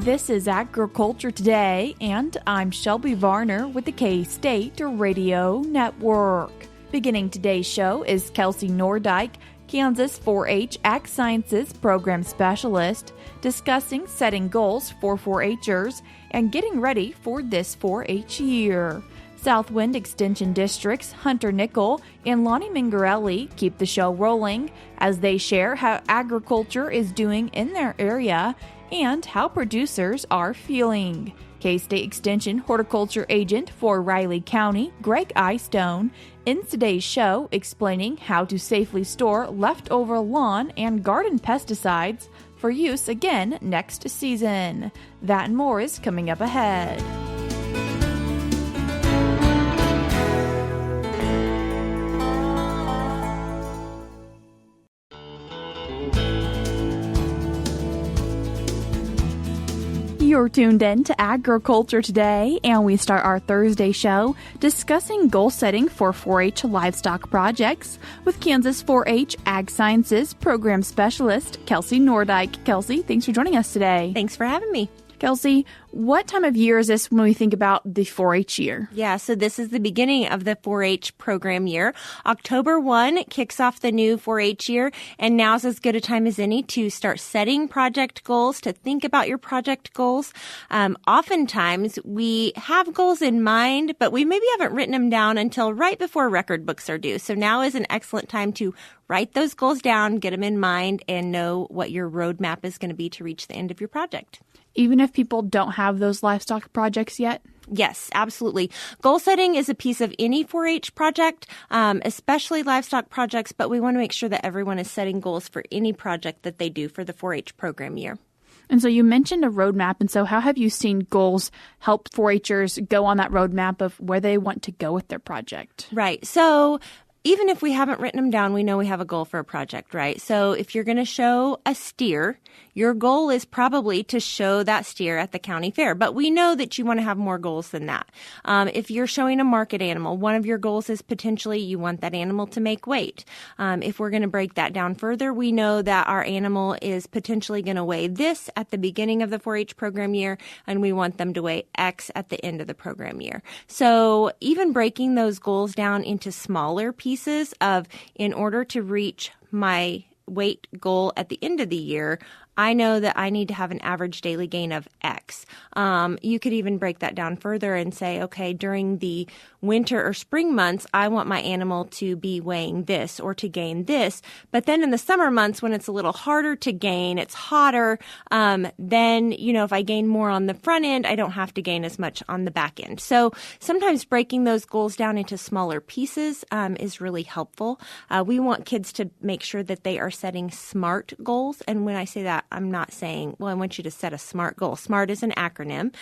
This is Agriculture Today, and I'm Shelby Varner with the K-State Radio Network. Beginning today's show is Kelsey Nordyke, Kansas 4-H Ag Sciences Program Specialist, discussing setting goals for 4-Hers and getting ready for this 4-H year. Southwind Extension District's Hunter Nickell and Lonnie Mengarelli keep the show rolling as they share how agriculture is doing in their area and how producers are feeling. K-State Extension Horticulture Agent for Riley County, Gregg Eyestone, ends today's show explaining how to safely store leftover lawn and garden pesticides for use again next season. That and more is coming up ahead. You're tuned in to Agriculture Today, and we start our Thursday show discussing goal setting for 4-H livestock projects with Kansas 4-H Ag Sciences Program Specialist Kelsey Nordyke. Kelsey, thanks for joining us today. Thanks for having me. Kelsey, what time of year is this when we think about the 4-H year? Yeah, so this is the beginning of the 4-H program year. October 1 kicks off the new 4-H year, and now's as good a time as any to start setting project goals, to think about your project goals. Oftentimes, we have goals in mind, but we maybe haven't written them down until right before record books are due. So now is an excellent time to write those goals down, get them in mind, and know what your roadmap is going to be to reach the end of your project. Even if people don't have those livestock projects yet? Yes, absolutely. Goal setting is a piece of any 4-H project, especially livestock projects, but we want to make sure that everyone is setting goals for any project that they do for the 4-H program year. And so you mentioned a roadmap, and so how have you seen goals help 4-Hers go on that roadmap of where they want to go with their project? Right. So even if we haven't written them down, we know we have a goal for a project, right? So if you're going to show a steer, your goal is probably to show that steer at the county fair. But we know that you want to have more goals than that. If you're showing a market animal, one of your goals is potentially you want that animal to make weight. If we're going to break that down further, we know that our animal is potentially going to weigh this at the beginning of the 4-H program year, and we want them to weigh X at the end of the program year. So even breaking those goals down into smaller pieces of, in order to reach my weight goal at the end of the year, I know that I need to have an average daily gain of X. You could even break that down further and say, okay, during the winter or spring months, I want my animal to be weighing this or to gain this. But then in the summer months, when it's a little harder to gain, it's hotter, then, if I gain more on the front end, I don't have to gain as much on the back end. So sometimes breaking those goals down into smaller pieces is really helpful. We want kids to make sure that they are setting SMART goals. And when I say that, I'm not saying, I want you to set a SMART goal. SMART is an acronym.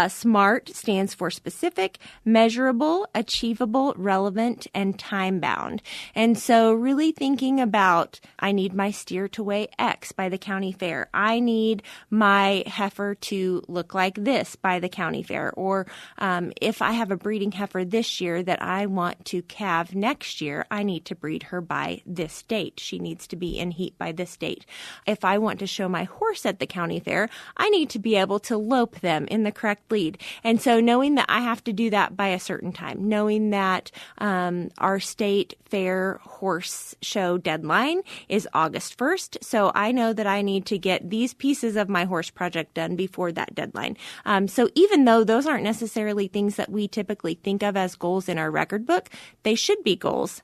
SMART stands for specific, measurable, achievable, relevant, and time-bound. And so really thinking about, I need my steer to weigh X by the county fair. I need my heifer to look like this by the county fair. Or if I have a breeding heifer this year that I want to calve next year, I need to breed her by this date. She needs to be in heat by this date. If I want to show my horse at the county fair, I need to be able to lope them in the correct lead. And so knowing that I have to do that by a certain time, knowing that our state fair horse show deadline is August 1st. So I know that I need to get these pieces of my horse project done before that deadline. So even though those aren't necessarily things that we typically think of as goals in our record book, they should be goals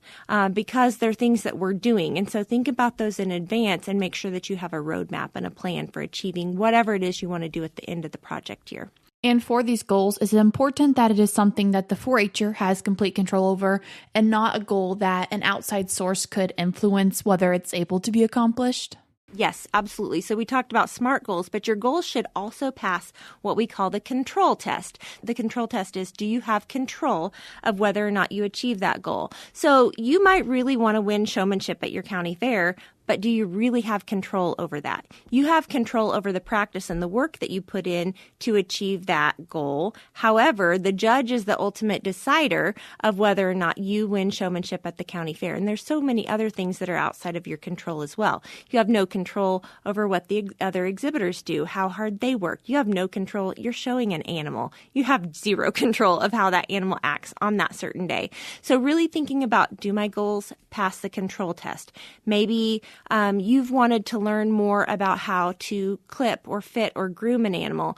because they're things that we're doing. And so think about those in advance and make sure that you have a roadmap and a plan for achieving whatever it is you want to do at the end of the project year. And for these goals, it's important that it is something that the 4-H'er has complete control over and not a goal that an outside source could influence whether it's able to be accomplished. Yes, absolutely. So we talked about SMART goals, but your goals should also pass what we call the control test. The control test is, do you have control of whether or not you achieve that goal? So you might really want to win showmanship at your county fair, but do you really have control over that? You have control over the practice and the work that you put in to achieve that goal. However, the judge is the ultimate decider of whether or not you win showmanship at the county fair. And there's so many other things that are outside of your control as well. You have no control over what the other exhibitors do, how hard they work. You have no control. You're showing an animal. You have zero control of how that animal acts on that certain day. So really thinking about, do my goals pass the control test? Maybe you've wanted to learn more about how to clip or fit or groom an animal.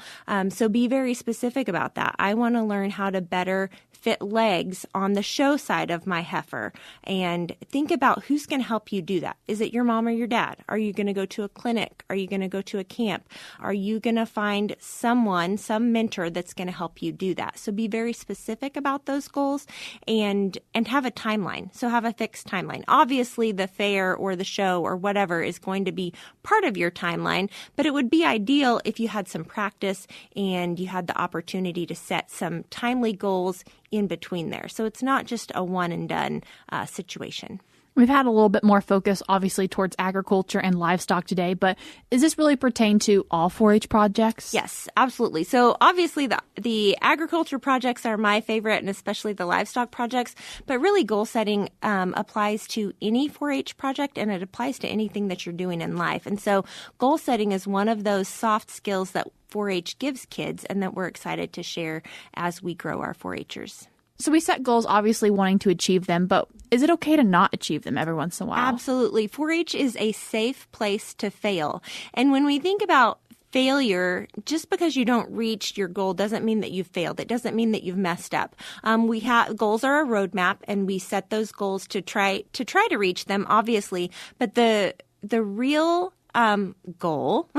So be very specific about that. I want to learn how to better fit legs on the show side of my heifer, and think about who's going to help you do that. Is it your mom or your dad? Are you going to go to a clinic? Are you going to go to a camp? Are you going to find someone, some mentor that's going to help you do that? So be very specific about those goals and have a timeline. So have a fixed timeline. Obviously, the fair or the show or whatever is going to be part of your timeline, but it would be ideal if you had some practice and you had the opportunity to set some timely goals in between there. So it's not just a one and done situation. We've had a little bit more focus, obviously, towards agriculture and livestock today, but does this really pertain to all 4-H projects? Yes, absolutely. So obviously the agriculture projects are my favorite, and especially the livestock projects, but really goal setting applies to any 4-H project, and it applies to anything that you're doing in life. And so goal setting is one of those soft skills that 4-H gives kids and that we're excited to share as we grow our 4-Hers. So we set goals, obviously wanting to achieve them, but is it okay to not achieve them every once in a while? Absolutely. 4-H is a safe place to fail. And when we think about failure, just because you don't reach your goal doesn't mean that you've failed. It doesn't mean that you've messed up. Goals are a roadmap, and we set those goals to try to reach them, obviously. But the real goal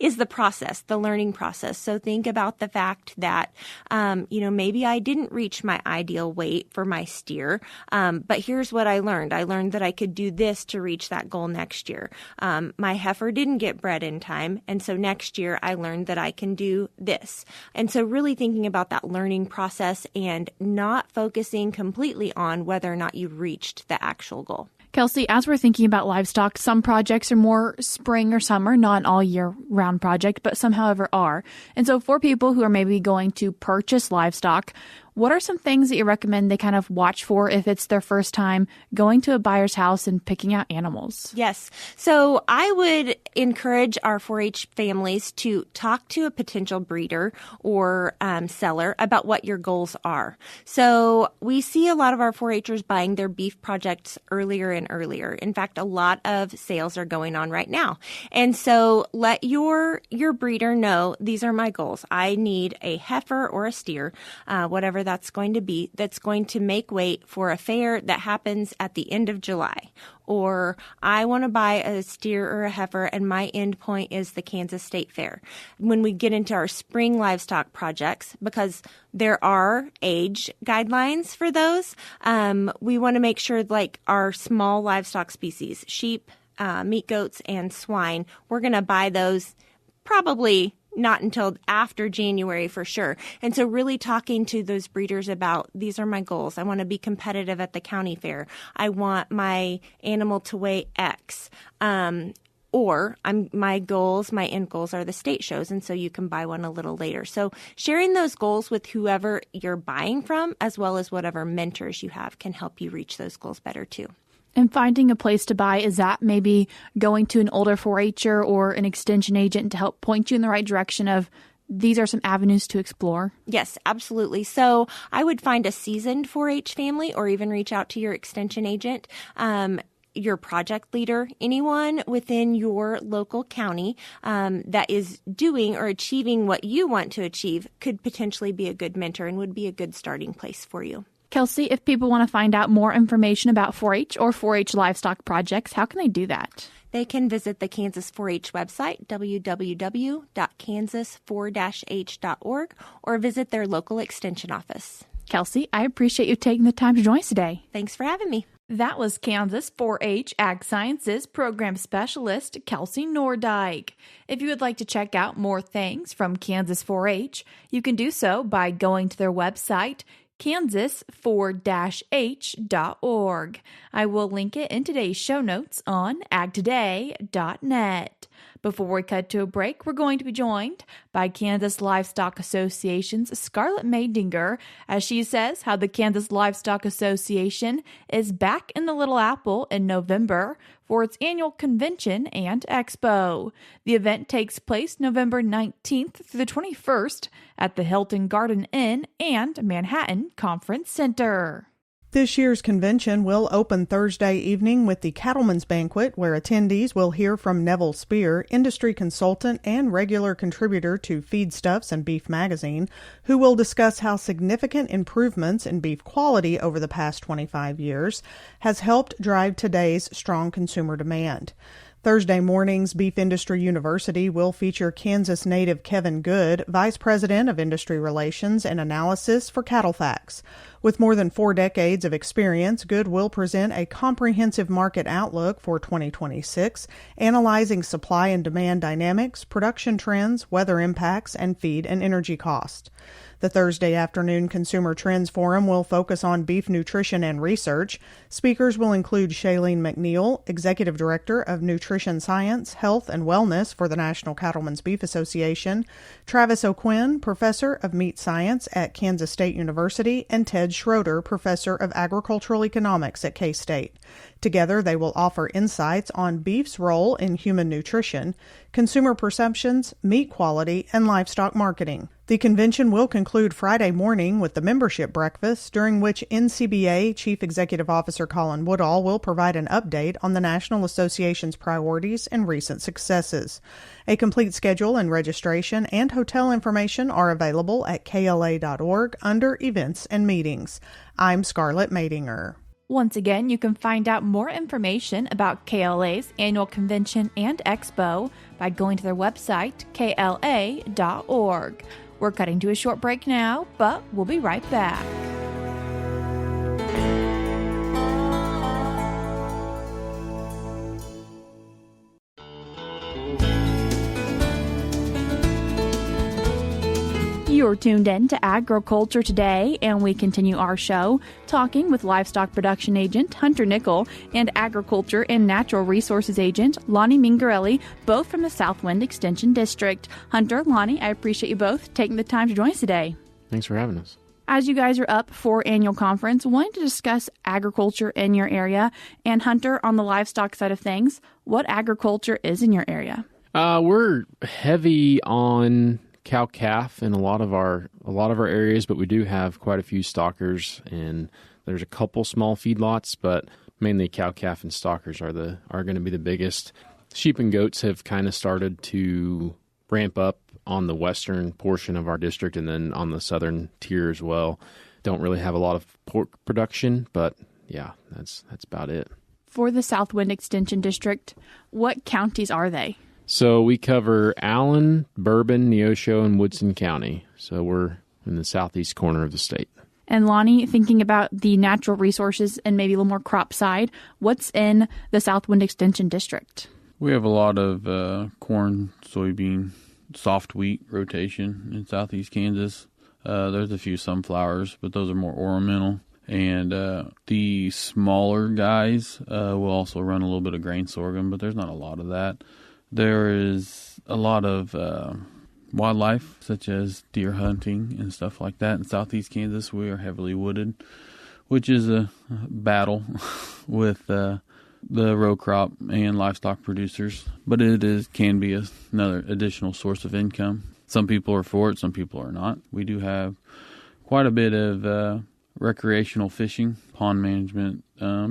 is the process, the learning process. So think about the fact that, maybe I didn't reach my ideal weight for my steer, but here's what I learned. I learned that I could do this to reach that goal next year. My heifer didn't get bred in time, and so next year I learned that I can do this. And so really thinking about that learning process and not focusing completely on whether or not you've reached the actual goal. Kelsey, as we're thinking about livestock, some projects are more spring or summer, not an all-year-round project, but some, however, are. And so for people who are maybe going to purchase livestock, what are some things that you recommend they kind of watch for if it's their first time going to a buyer's house and picking out animals? Yes. So I would encourage our 4-H families to talk to a potential breeder or seller about what your goals are. So we see a lot of our 4-Hers buying their beef projects earlier and earlier. In fact, a lot of sales are going on right now. And so let your breeder know, these are my goals. I need a heifer or a steer, whatever that's going to be, that's going to make weight for a fair that happens at the end of July. Or I want to buy a steer or a heifer, and my end point is the Kansas State Fair. When we get into our spring livestock projects, because there are age guidelines for those, we want to make sure, like our small livestock species, sheep, meat goats, and swine, we're going to buy those probably not until after January for sure. And so really talking to those breeders about, these are my goals. I want to be competitive at the county fair. I want my animal to weigh X. My end goals are the state shows, and so you can buy one a little later. So sharing those goals with whoever you're buying from, as well as whatever mentors you have, can help you reach those goals better too. And finding a place to buy, is that maybe going to an older 4-H'er or an extension agent to help point you in the right direction of, these are some avenues to explore? Yes, absolutely. So I would find a seasoned 4-H family, or even reach out to your extension agent, your project leader, anyone within your local county that is doing or achieving what you want to achieve could potentially be a good mentor and would be a good starting place for you. Kelsey, if people want to find out more information about 4-H or 4-H livestock projects, how can they do that? They can visit the Kansas 4-H website, www.kansas4-h.org, or visit their local extension office. Kelsey, I appreciate you taking the time to join us today. Thanks for having me. That was Kansas 4-H Ag Sciences Program Specialist Kelsey Nordyke. If you would like to check out more things from Kansas 4-H, you can do so by going to their website, kansas4-h.org. I will link it in today's show notes on agtoday.net. Before we cut to a break, we're going to be joined by Kansas Livestock Association's Scarlett Madinger as she says how the Kansas Livestock Association is back in the Little Apple in November for its annual convention and expo. The event takes place November 19th through the 21st at the Hilton Garden Inn and Manhattan Conference Center. This year's convention will open Thursday evening with the Cattleman's Banquet, where attendees will hear from Neville Spear, industry consultant and regular contributor to Feedstuffs and Beef Magazine, who will discuss how significant improvements in beef quality over the past 25 years has helped drive today's strong consumer demand. Thursday morning's Beef Industry University will feature Kansas native Kevin Good, Vice President of Industry Relations and Analysis for Cattle Facts. With more than 4 decades of experience, Good will present a comprehensive market outlook for 2026, analyzing supply and demand dynamics, production trends, weather impacts, and feed and energy costs. The Thursday afternoon Consumer Trends Forum will focus on beef nutrition and research. Speakers will include Shailene McNeil, Executive Director of Nutrition Science, Health, and Wellness for the National Cattlemen's Beef Association, Travis O'Quinn, Professor of Meat Science at Kansas State University, and Ted Schroeder, Professor of Agricultural Economics at K-State. Together, they will offer insights on beef's role in human nutrition, consumer perceptions, meat quality, and livestock marketing. The convention will conclude Friday morning with the membership breakfast, during which NCBA Chief Executive Officer Colin Woodall will provide an update on the National Association's priorities and recent successes. A complete schedule and registration and hotel information are available at KLA.org under Events and Meetings. I'm Scarlett Madinger. Once again, you can find out more information about KLA's annual convention and expo by going to their website, kla.org. We're cutting to a short break now, but we'll be right back. You're tuned in to Agriculture Today, and we continue our show talking with livestock production agent Hunter Nickell and agriculture and natural resources agent Lonnie Mengarelli, both from the Southwind Extension District. Hunter, Lonnie, I appreciate you both taking the time to join us today. Thanks for having us. As you guys are up for annual conference, wanting to discuss agriculture in your area. And Hunter, on the livestock side of things, what agriculture is in your area? We're heavy on cow-calf in a lot of our areas, but we do have quite a few stockers, and there's a couple small feedlots, but mainly cow-calf and stockers are going to be the biggest. Sheep and goats have kind of started to ramp up on the western portion of our district, and then on the southern tier as well. Don't really have a lot of pork production, but yeah, that's about it. For the Southwind Extension District, what counties are they? So we cover Allen, Bourbon, Neosho, and Woodson County. So we're in the southeast corner of the state. And Lonnie, thinking about the natural resources and maybe a little more crop side, what's in the Southwind Extension District? We have a lot of corn, soybean, soft wheat rotation in southeast Kansas. There's a few sunflowers, but those are more ornamental. And the smaller guys will also run a little bit of grain sorghum, but there's not a lot of that. There is a lot of wildlife, such as deer hunting and stuff like that. In southeast Kansas, we are heavily wooded, which is a battle with the row crop and livestock producers. But it can be another additional source of income. Some people are for it, some people are not. We do have quite a bit of recreational fishing, pond management,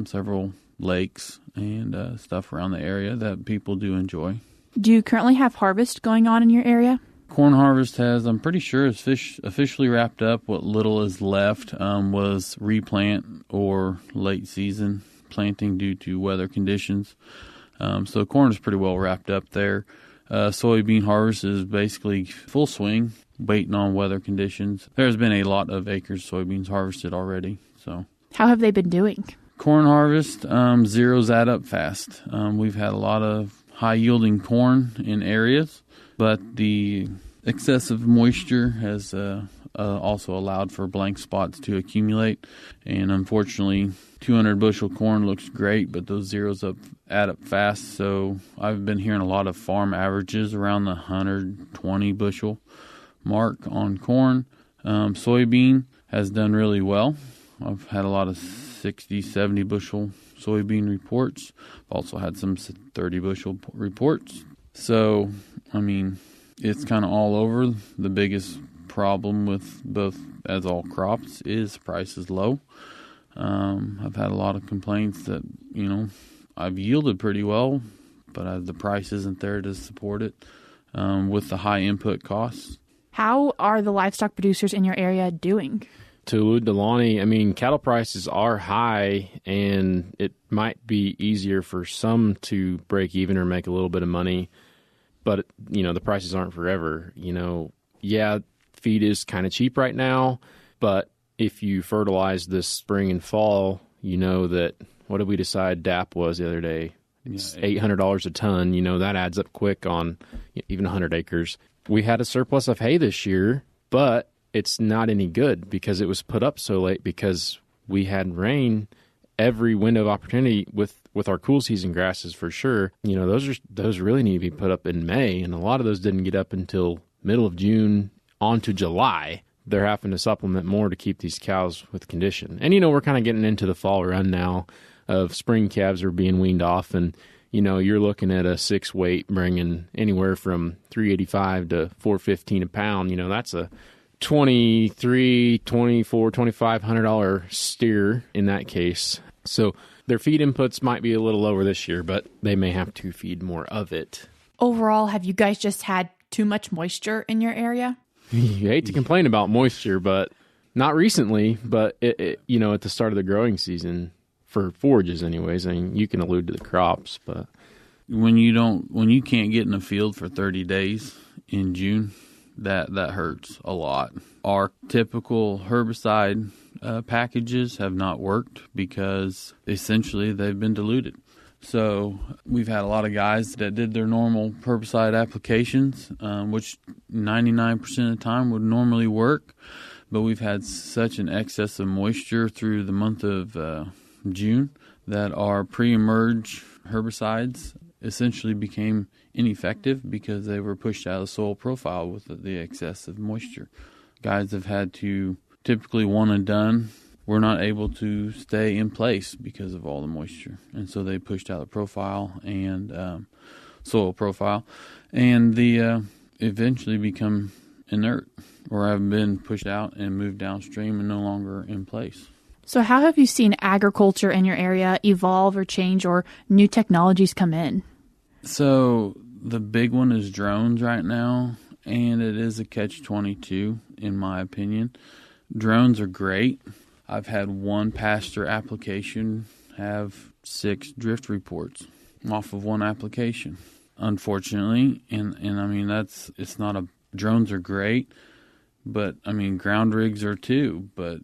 several lakes and stuff around the area that people do enjoy. Do you currently have harvest going on in your area? Corn harvest I'm pretty sure, is officially wrapped up. What little is left was replant or late season planting due to weather conditions. So corn is pretty well wrapped up there. Soybean harvest is basically full swing, waiting on weather conditions. There's been a lot of acres of soybeans harvested already. So, how have they been doing? Corn harvest, zeros add up fast. We've had a lot of high-yielding corn in areas, but the Excessive moisture has also allowed for blank spots to accumulate, and unfortunately 200 bushel corn looks great, but those zeros add up fast. So I've been hearing a lot of farm averages around the 120 bushel mark on corn. Soybean has done really well. I've had a lot of 60, 70 bushel soybean reports. I've also had some 30 bushel reports. So, I mean, it's kind of all over. The biggest problem with both, as all crops, is price is low. I've had a lot of complaints that, I've yielded pretty well, but the price isn't there to support it with the high input costs. How are the livestock producers in your area doing? To allude to Lonnie, I mean, cattle prices are high, and it might be easier for some to break even or make a little bit of money, but, the prices aren't forever. Yeah, feed is kind of cheap right now, but if you fertilize this spring and fall, that, what did we decide DAP was the other day? It's $800 a ton. That adds up quick on even 100 acres. We had a surplus of hay this year, but it's not any good because it was put up so late because we had rain every window of opportunity with our cool season grasses for sure. Those really need to be put up in May, and a lot of those didn't get up until middle of June on to July. They're having to supplement more to keep these cows with condition. And, we're kind of getting into the fall run now of spring calves are being weaned off, and, you're looking at a 6 weight bringing anywhere from $385 to $415 a pound. That's a $2,300, $2,400, $2,500 steer in that case. So their feed inputs might be a little lower this year, but they may have to feed more of it. Overall, have you guys just had too much moisture in your area? You hate to complain about moisture, but not recently, but at the start of the growing season for forages anyways. I mean, you can allude to the crops, but when you can't get in the field for 30 days in June, that hurts a lot. Our typical herbicide packages have not worked because essentially they've been diluted. So we've had a lot of guys that did their normal herbicide applications, which 99% of the time would normally work, but we've had such an excess of moisture through the month of June that our pre-emerge herbicides essentially became ineffective because they were pushed out of the soil profile with the excess of moisture. Guys have had to typically one and done. We're not able to stay in place because of all the moisture. And so they pushed out the profile and soil profile, and the eventually become inert or have been pushed out and moved downstream and no longer in place. So how have you seen agriculture in your area evolve or change or new technologies come in? So the big one is drones right now, and it is a catch-22 in my opinion. Drones are great. I've had one pasture application have 6 drift reports off of one application, unfortunately. And I mean, it's not drones are great, but I mean, ground rigs are too. But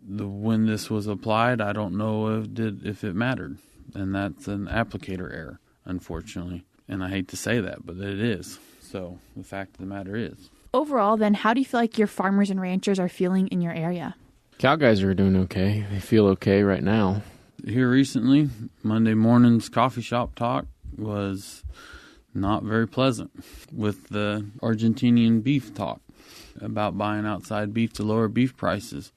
when this was applied, I don't know if it mattered. And that's an applicator error, unfortunately. And I hate to say that, but it is. So the fact of the matter is. Overall, then, how do you feel like your farmers and ranchers are feeling in your area? Cow guys are doing okay. They feel okay right now. Here recently, Monday morning's coffee shop talk was not very pleasant with the Argentinian beef talk about buying outside beef to lower beef prices.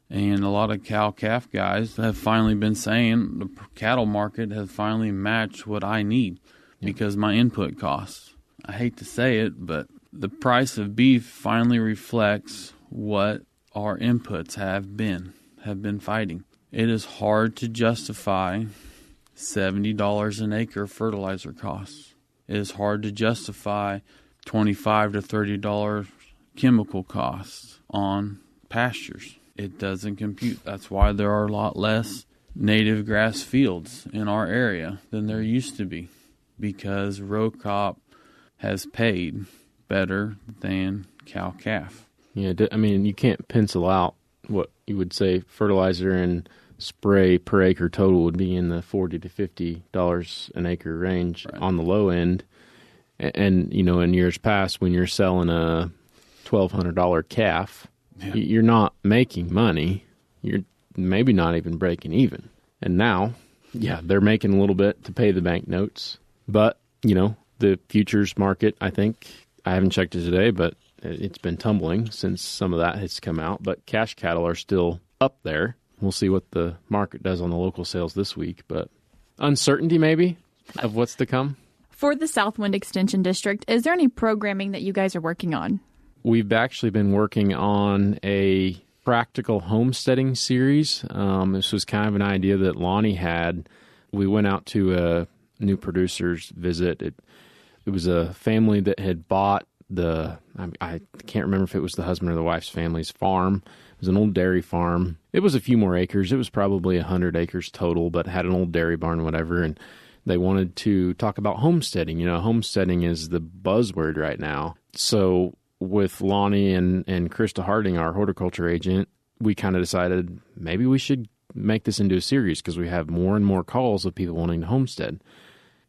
And a lot of cow-calf guys have finally been saying the cattle market has finally matched what I need because my input costs. I hate to say it, but the price of beef finally reflects what our inputs have been fighting. It is hard to justify $70 an acre fertilizer costs. It is hard to justify $25 to $30 chemical costs on pastures. It doesn't compute. That's why there are a lot less native grass fields in our area than there used to be, because row crop has paid better than cow-calf. Yeah, I mean, you can't pencil out what you would say fertilizer and spray per acre total would be in the $40 to $50 an acre range on the low end. And, in years past, when you're selling a $1,200 calf, you're not making money. You're maybe not even breaking even. And now, they're making a little bit to pay the bank notes. But, the futures market, I think, I haven't checked it today, but it's been tumbling since some of that has come out. But cash cattle are still up there. We'll see what the market does on the local sales this week. But uncertainty maybe of what's to come. For the Southwind Extension District, is there any programming that you guys are working on? We've actually been working on a practical homesteading series. This was kind of an idea that Lonnie had. We went out to a new producer's visit. It was a family that had bought I can't remember if it was the husband or the wife's family's farm. It was an old dairy farm. It was a few more acres. It was probably 100 acres total, but had an old dairy barn, whatever. And they wanted to talk about homesteading. Homesteading is the buzzword right now. So with Lonnie and Krista Harding, our horticulture agent, we kind of decided maybe we should make this into a series because we have more and more calls of people wanting to homestead.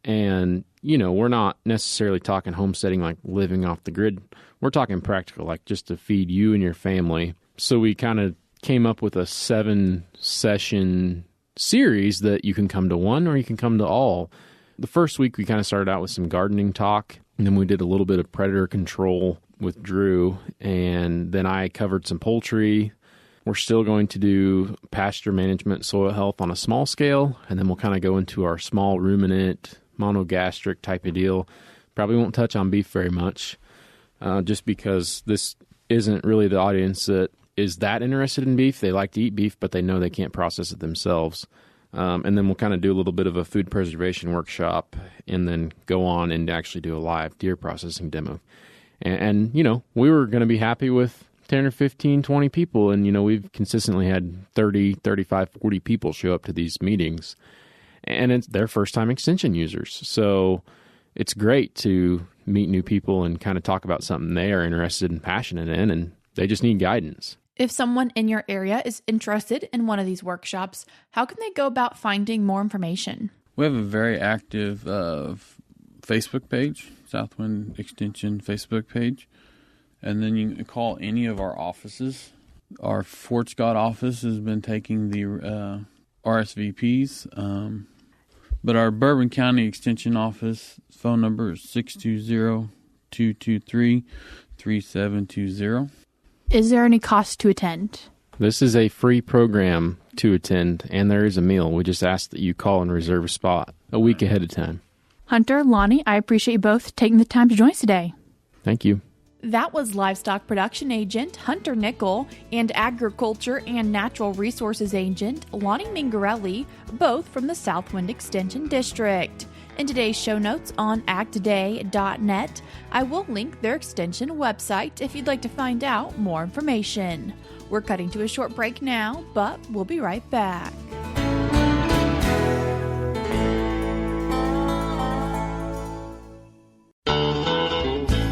And, we're not necessarily talking homesteading like living off the grid. We're talking practical, like just to feed you and your family. So we kind of came up with a 7-session series that you can come to one or you can come to all. The first week we kind of started out with some gardening talk, and then we did a little bit of predator control with Drew, and then I covered some poultry. We're still going to do pasture management, soil health on a small scale, and then we'll kind of go into our small ruminant, monogastric type of deal. Probably won't touch on beef very much, just because this isn't really the audience that is that interested in beef. They like to eat beef, but they know they can't process it themselves. And then we'll kind of do a little bit of a food preservation workshop and then go on and actually do a live deer processing demo. And we were going to be happy with 10 or 15, 20 people. And, we've consistently had 30, 35, 40 people show up to these meetings. And it's their first-time extension users. So it's great to meet new people and kind of talk about something they are interested and passionate in, and they just need guidance. If someone in your area is interested in one of these workshops, how can they go about finding more information? We have a very active Facebook page, Southwind Extension Facebook page. And then you can call any of our offices. Our Fort Scott office has been taking the RSVPs. But our Bourbon County Extension office phone number is 620-223-3720. Is there any cost to attend? This is a free program to attend, and there is a meal. We just ask that you call and reserve a spot a week ahead of time. Hunter, Lonnie, I appreciate you both taking the time to join us today. Thank you. That was livestock production agent Hunter Nickell and agriculture and natural resources agent Lonnie Mengarelli, both from the Southwind Extension District. In today's show notes on agtoday.net, I will link their extension website if you'd like to find out more information. We're cutting to a short break now, but we'll be right back.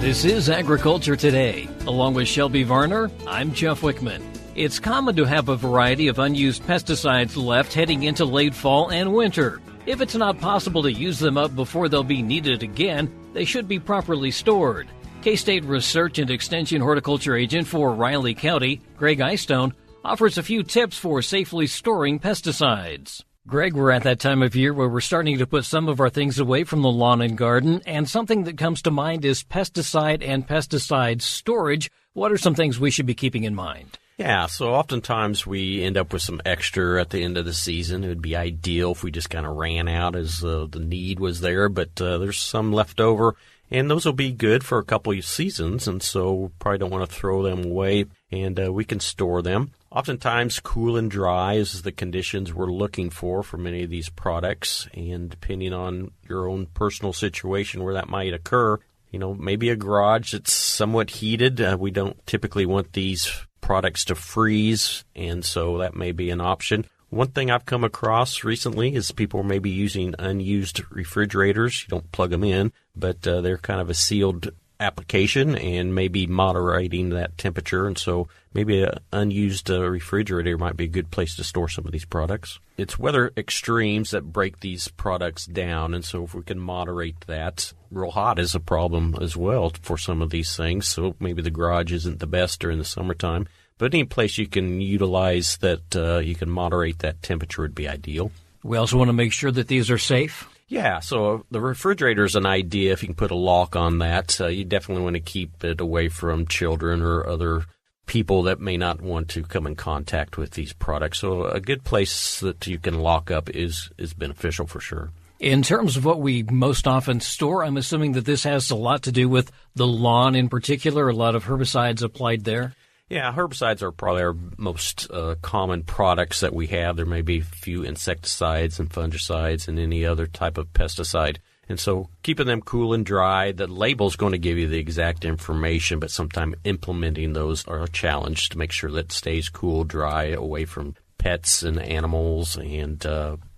This is Agriculture Today. Along with Shelby Varner, I'm Jeff Wickman. It's common to have a variety of unused pesticides left heading into late fall and winter. If it's not possible to use them up before they'll be needed again, they should be properly stored. K-State Research and Extension Horticulture Agent for Riley County, Gregg Eyestone, offers a few tips for safely storing pesticides. Greg, we're at that time of year where we're starting to put some of our things away from the lawn and garden, and something that comes to mind is pesticide and pesticide storage. What are some things we should be keeping in mind? Yeah, so oftentimes we end up with some extra at the end of the season. It would be ideal if we just kind of ran out as the need was there, but there's some left over, and those will be good for a couple of seasons, and so we probably don't want to throw them away, and we can store them. Oftentimes, cool and dry is the conditions we're looking for many of these products, and depending on your own personal situation where that might occur, maybe a garage that's somewhat heated. We don't typically want these products to freeze, and so that may be an option. One thing I've come across recently is people may be using unused refrigerators. You don't plug them in, but they're kind of a sealed application and maybe moderating that temperature. And so maybe an unused refrigerator might be a good place to store some of these products. It's weather extremes that break these products down. And so if we can moderate that, real hot is a problem as well for some of these things. So maybe the garage isn't the best during the summertime. But any place you can utilize that you can moderate that temperature would be ideal. We also want to make sure that these are safe. Yeah, so the refrigerator is an idea. If you can put a lock on that, you definitely want to keep it away from children or other people that may not want to come in contact with these products. So a good place that you can lock up is beneficial for sure. In terms of what we most often store, I'm assuming that this has a lot to do with the lawn in particular, a lot of herbicides applied there. Yeah, herbicides are probably our most common products that we have. There may be a few insecticides and fungicides and any other type of pesticide. And so keeping them cool and dry, the label's going to give you the exact information, but sometimes implementing those are a challenge to make sure that it stays cool, dry, away from pets and animals and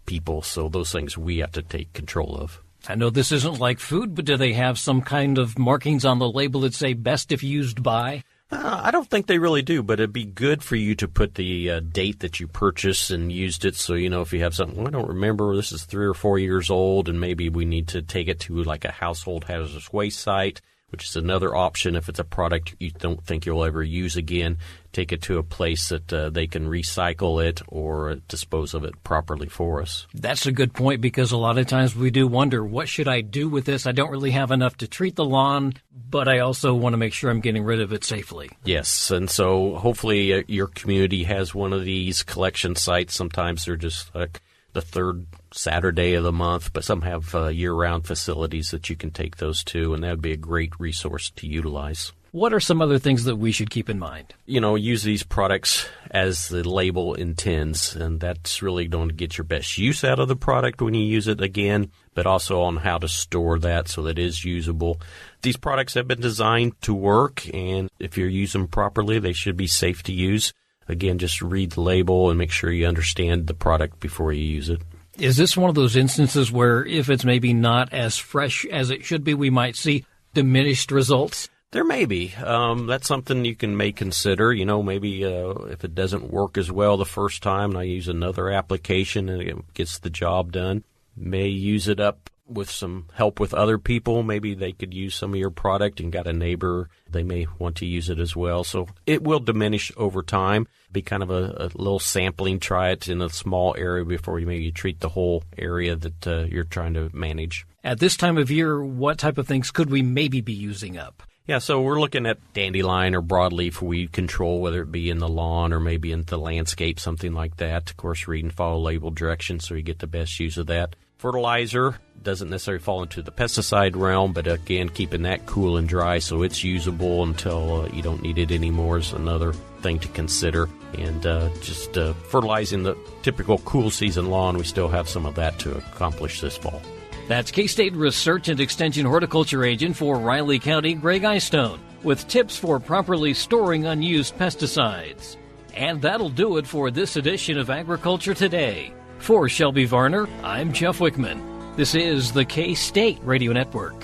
people. So those things we have to take control of. I know this isn't like food, but do they have some kind of markings on the label that say best if used by? I don't think they really do, but it'd be good for you to put the date that you purchased and used it. So, if you have something, well, I don't remember, this is 3 or 4 years old, and maybe we need to take it to like a household hazardous waste site, which is another option. If it's a product you don't think you'll ever use again, take it to a place that they can recycle it or dispose of it properly for us. That's a good point, because a lot of times we do wonder, what should I do with this? I don't really have enough to treat the lawn, but I also want to make sure I'm getting rid of it safely. Yes, and so hopefully your community has one of these collection sites. Sometimes they're just like the third Saturday of the month, but some have year-round facilities that you can take those to, and that would be a great resource to utilize. What are some other things that we should keep in mind? Use these products as the label intends, and that's really going to get your best use out of the product when you use it again, but also on how to store that so that it is usable. These products have been designed to work, and if you use them properly, they should be safe to use. Again, just read the label and make sure you understand the product before you use it. Is this one of those instances where if it's maybe not as fresh as it should be, we might see diminished results? There may be. That's something you may consider. Maybe if it doesn't work as well the first time and I use another application and it gets the job done, may use it up with some help with other people. Maybe they could use some of your product and got a neighbor. They may want to use it as well. So it will diminish over time. Be kind of a little sampling. Try it in a small area before you maybe treat the whole area that you're trying to manage. At this time of year, what type of things could we maybe be using up? Yeah, so we're looking at dandelion or broadleaf weed control, whether it be in the lawn or maybe in the landscape, something like that. Of course, read and follow label directions so you get the best use of that. Fertilizer doesn't necessarily fall into the pesticide realm, but again, keeping that cool and dry so it's usable until you don't need it anymore is another thing to consider. And just fertilizing the typical cool season lawn, we still have some of that to accomplish this fall. That's K-State Research and Extension Horticulture Agent for Riley County, Gregg Eyestone, with tips for properly storing unused pesticides. And that'll do it for this edition of Agriculture Today. For Shelby Varner, I'm Jeff Wickman. This is the K-State Radio Network.